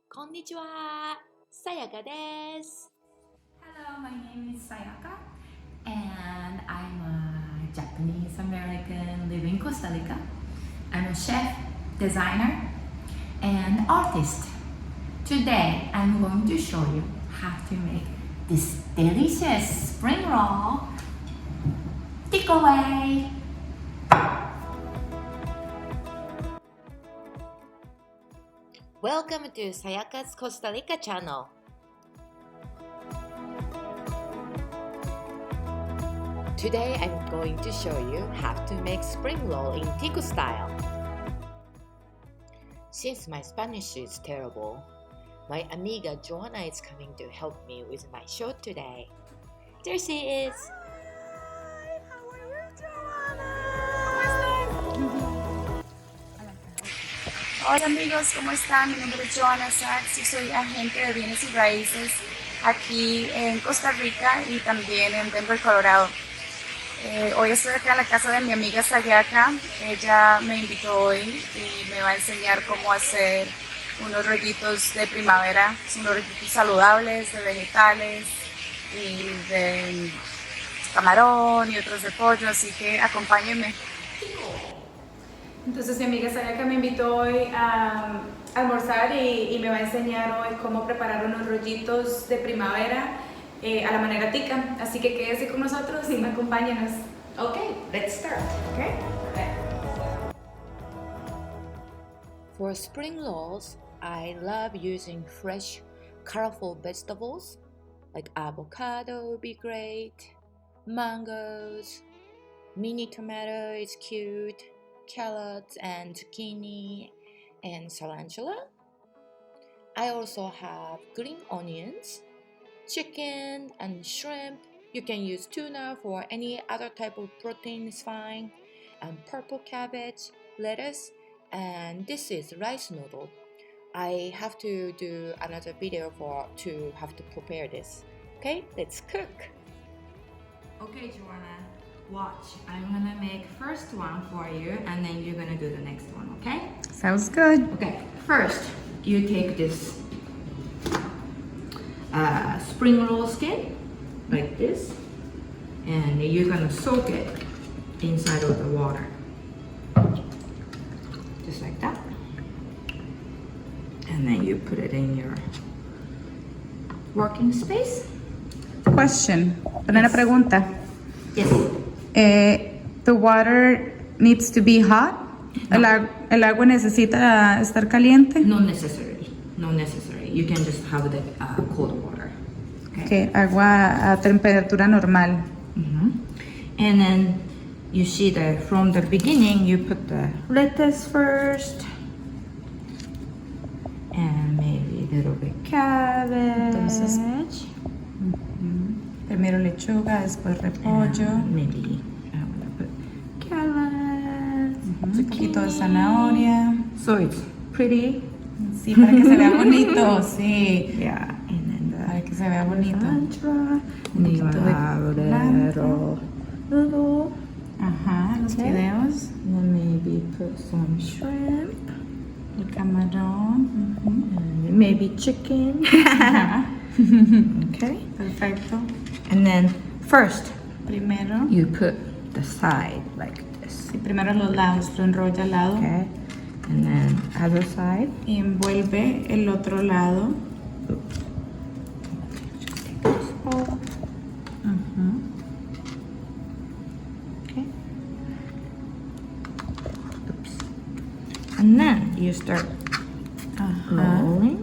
Konnichiwa, Sayaka desu. Hello, my name is Sayaka and I'm a Japanese American living in Costa Rica. I'm a chef, designer, and artist. Today I'm going to show you how to make this delicious spring roll takeaway. Welcome to Sayaka's Costa Rica channel. Today I'm going to show you how to make spring roll in Tico style. Since my Spanish is terrible, my amiga Johanna is coming to help me with my show today. There she is! Hi, how are you, Johanna? Hola amigos, ¿cómo están? Mi nombre es Johanna Sachs, yo soy agente de bienes y raíces aquí en Costa Rica y también en Denver, Colorado. Hoy estoy acá en la casa de mi amiga Sayaka. Ella me invitó hoy y me va a enseñar cómo hacer unos rollitos de primavera. Son unos rollitos saludables de vegetales y de camarón y otros de pollo, así que acompáñenme. Entonces mi amiga Sayaka me invitó hoy a almorzar y me va a enseñar hoy cómo preparar unos rollitos de primavera a la manera tica. Así que quédese con nosotros y acompáñenos. Okay, let's start. Okay? For spring rolls, I love using fresh, colorful vegetables like avocado would be great, mangoes, mini tomato is cute, carrots and zucchini and cilantro. I also have green onions, chicken and shrimp. You can use tuna for any other type of protein is fine, and purple cabbage, lettuce, and this is rice noodle. I have to do another video to have to prepare this. Okay, let's cook. Okay, Johanna, watch. I'm gonna make first one for you and then you're gonna do the next one, okay? Sounds good. Okay, first you take this spring roll skin like this and you're gonna soak it inside of the water just like that, and then you put it in your working space. Question. Una pregunta. Yes. The water needs to be hot. No. El agua necesita estar caliente. Not necessary. Not necessary. You can just have the cold water. Okay, agua a temperatura normal. And then you see that from the beginning you put the lettuce first and maybe a little bit cabbage. Entonces, primero lechuga, después repollo. Maybe I'm gonna put carrots, Un poquito de zanahoria. so it's pretty. Sí, para que se vea bonito, sí. Yeah, and then Para que se vea bonito. cilantro, and then you poquito de have a little, Ajá, los fideos. and then maybe put some shrimp, El camarón. and then maybe chicken. Ajá. Okay. Perfecto. And then first Primero. you put the side like this. Y primero los lados, lo enrolla al lado. Okay. And then other side. Y envuelve el otro lado. Just take this off. Okay. Oops. And then you start Ajá. rolling.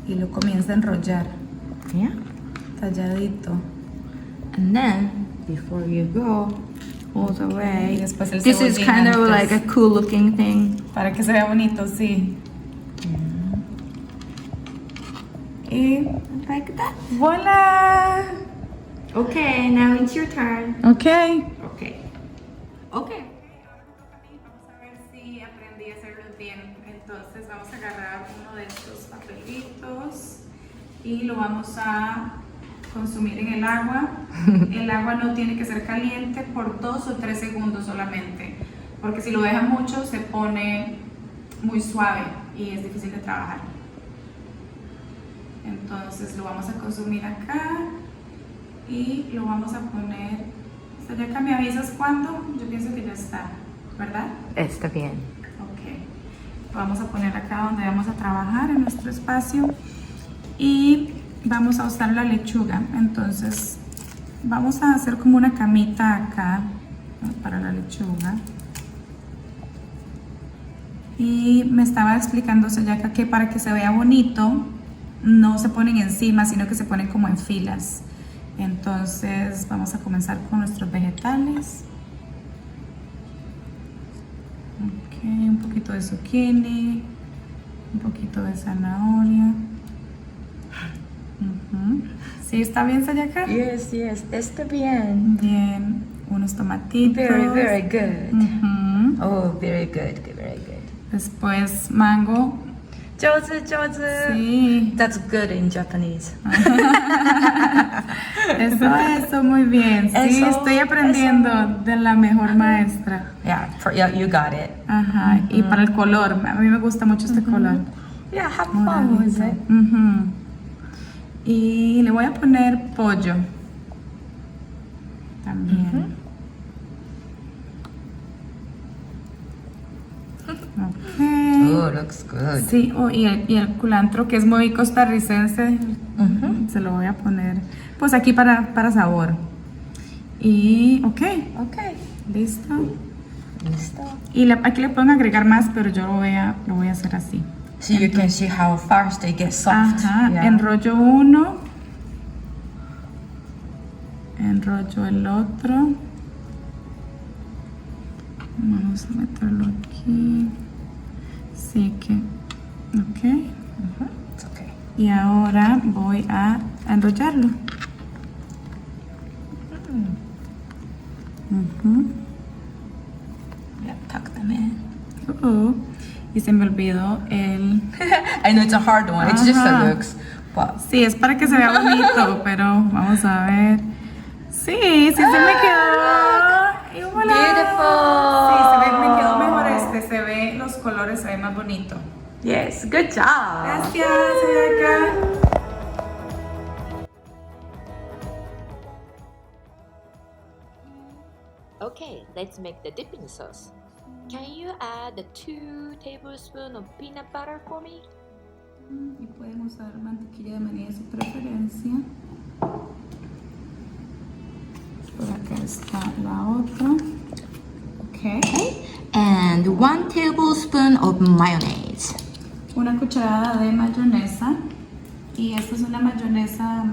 Y lo comienza a enrollar. Yeah. Talladito. And then before you go all the Y way, después el this is cebollín kind of antes. like a cool looking thing. Para que se vea bonito, sí. Y Like that. ¡voila! Okay, now it's your turn. Ok. Okay. Okay. Vamos a ver si aprendí a hacerlo bien. Entonces vamos a agarrar uno de estos papelitos y lo vamos a consumir en el agua. El agua no tiene que ser caliente por 2 o 3 segundos solamente, porque si lo deja mucho se pone muy suave y es difícil de trabajar. Entonces lo vamos a consumir acá y lo vamos a poner. Sayaka, ¿me avisas cuándo? Yo pienso que ya está, ¿verdad? Está bien. Ok. Lo vamos a poner acá donde vamos a trabajar en nuestro espacio y vamos a usar la lechuga. Entonces vamos a hacer como una camita acá para la lechuga. Y me estaba explicando Sayaka que para que se vea bonito no se ponen encima, sino que se ponen como en filas. Entonces vamos a comenzar con nuestros vegetales. Ok, un poquito de zucchini, un poquito de zanahoria. ¿Sí está bien, Sayaka? Yes, yes, está bien. Bien, unos tomatitos. Very, very good. Ujú. Oh, very good, very good. Después mango. 上手上手. Sí. That's good in Japanese. Eso, muy bien. Sí, Eso, estoy aprendiendo de la mejor maestra. Yeah, yeah, you got it. Ajá, y para el color, a mí me gusta mucho este color. Yeah, have fun with it. Ujú. Y le voy a poner pollo. También. Ok. Oh, looks good. Sí, y el culantro que es muy costarricense, se lo voy a poner pues aquí para sabor. Y Okay. listo. Listo. Y aquí le pueden agregar más, pero yo lo voy a hacer así. So you can see how fast they get soft. Ajá, Yeah. enrollo uno, enrollo el otro. Vamos a meterlo aquí. Sí que, ok. It's okay. Y ahora voy a enrollarlo. Yeah, tuck them in. Y se me olvidó el... I know it's a hard one. It's just Ajá. a looks. But Sí, es para que se vea bonito, pero vamos a ver. Sí, se me quedó. Y voilà. Beautiful. Sí, me quedó mejor se ve, los colores se ven más bonito. yes, good job. Gracias, Sayaka. Okay, let's make the dipping sauce. Can you add 2 tablespoons of peanut butter for me? Y pueden usar mantequilla de maní de su preferencia. Por acá está la otra. Okay. And 1 tablespoon of mayonnaise. Una cucharada de mayonesa. Y esta es una mayonesa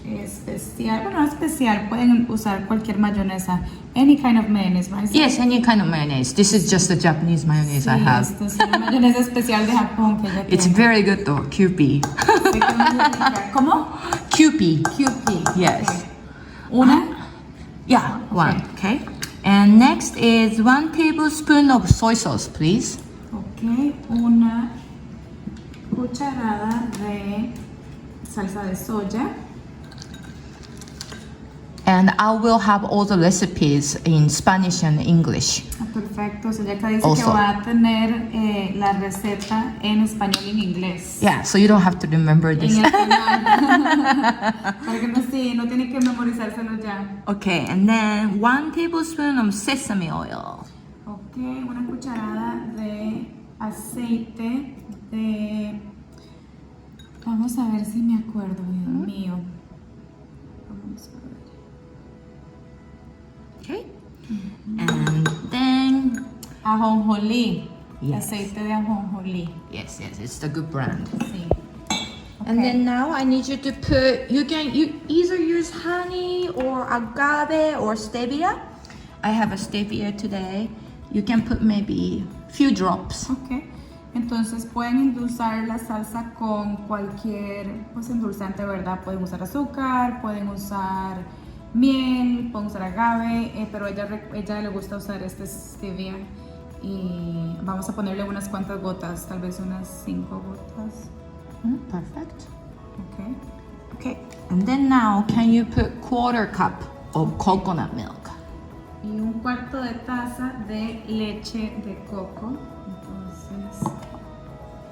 especial. Bueno, no especial. Pueden usar cualquier mayonesa. Any kind of mayonnaise, right? Yes, any kind of mayonnaise. This is just the Japanese mayonnaise I Sí, have. esta es una mayonesa especial de Japón que ella It's tiene. very good though, Kewpie. Sí, que es muy rica. ¿Cómo? Kewpie. Kewpie. Yes. Okay. Una. Yeah, 1. Okay. And next is 1 tablespoon of soy sauce, please. Ok, una cucharada de salsa de soya. And I will have all the recipes in Spanish and English. Perfecto, Sayaka dice Also. que va a tener la receta en español y en inglés. Yeah, so you don't have to remember En this. español. Para que no tiene que memorizárselo ya. Okay, and then 1 tablespoon of sesame oil. Ok, una cucharada de aceite de... Vamos a ver si me acuerdo, Dios mío. Vamos a ver. Okay. And then, Ajonjolí. Yes. Aceite de ajonjolí. yes, it's the good brand. Sí. And Okay. then now I need you to put, you either use honey or agave or stevia. I have a stevia today. You can put maybe few drops. Ok. Entonces pueden endulzar la salsa con cualquier pues, endulzante, ¿verdad? Pueden usar azúcar, pueden usar miel, pueden usar agave, pero ella le gusta usar este stevia. Y vamos a ponerle unas cuantas gotas, tal vez unas 5 gotas. Perfect. Ok. Okay. And then now, can you put 1/4 cup of coconut milk? Y 1/4 de taza de leche de coco. Entonces,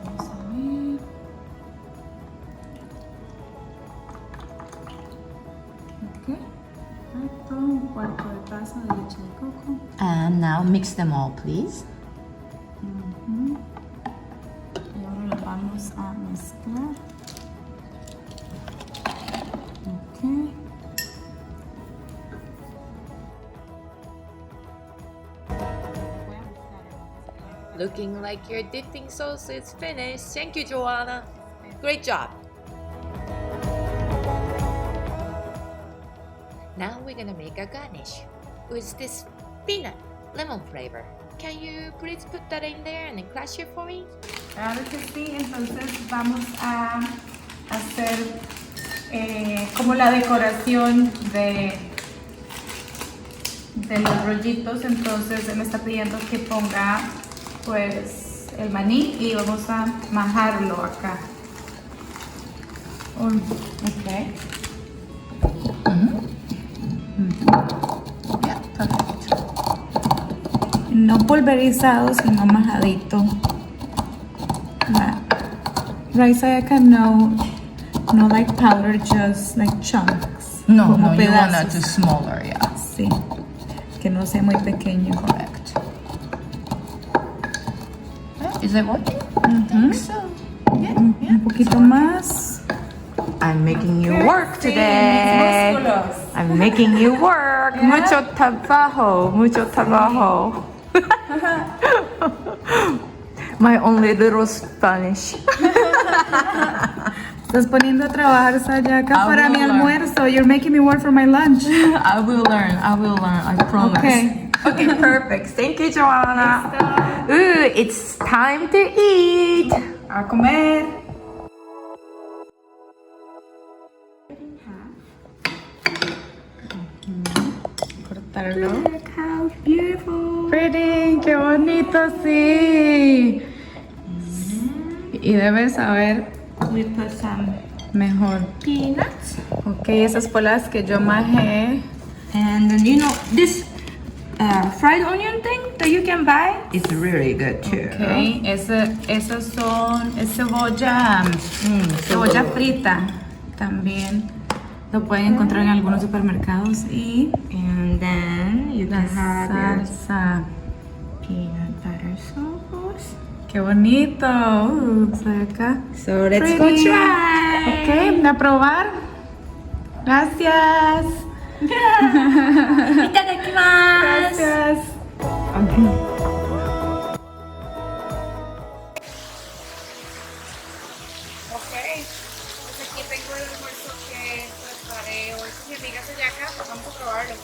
vamos a ver. leche de coco. And now mix them all, please. Y ahora lo vamos a mezclar. Okay. Looking like your dipping sauce is finished. Thank you, Johanna. Great job. Now we're gonna make a garnish with this peanut lemon flavor. Can you please put that in there and then crush it for me? Claro que sí, entonces vamos a hacer como la decoración de los rollitos. Entonces él me está pidiendo que ponga pues el maní y vamos a majarlo acá. Okay. Yeah, perfect. No pulverizado, sino majadito. Right, Sayaka? No like powder, just like chunks. No, como you want pedazos. that to smaller, yeah. Sí, que no sea muy pequeño. Correct. Is it working? I think so. Yeah, Un poquito más. I'm making you work today. I'm making you work. Mucho trabajo, mucho trabajo. My only little Spanish. Estás poniendo a trabajar, Sayaka, I para will mi learn. almuerzo. You're making me work for my lunch. I will learn, I promise. Okay. Okay, perfect. Thank you, Johanna. Ooh, it's time to eat. A comer. Cortarlo. Look how beautiful. Pretty, qué bonito, sí. Y debes saber We put some mejor. peanuts. Ok, esas fue las que yo majé. And then you know this fried onion thing that you can buy. It's really good too. Ok, esas son, es cebolla, cebolla frita. También lo pueden encontrar en algunos supermercados. Y And then you la can have your salsa. peanut butter sauce. Qué bonito. Acá. So let's go Pretty. try. Ok, a probar. Gracias. Itadakimasu. Gracias. Ok, pues aquí tengo el almuerzo que preparé hoy con mi amiga Sayaka, pues vamos a probarlo.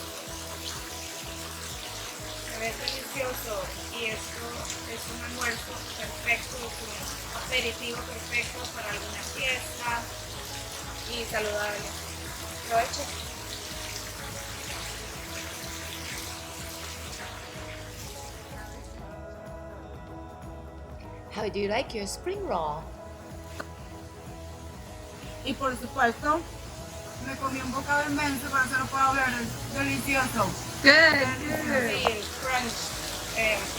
Se ve delicioso y esto es un almuerzo perfecto, un aperitivo perfecto para alguna fiesta y saludable. Provecho. How do you like your spring roll? Y por supuesto, me comí un bocado inmenso, pero se lo puedo hablar, es delicioso. Good. Sí, el crunch,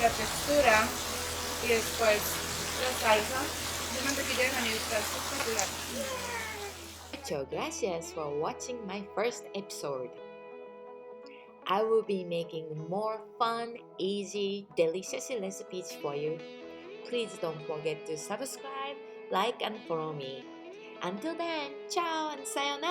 la textura y después la salsa de mantequilla de maní está espectacular. So gracias for watching my first episode. I will be making more fun, easy, delicious recipes for you. Please don't forget to subscribe, like, and follow me. Until then, ciao and sayonara!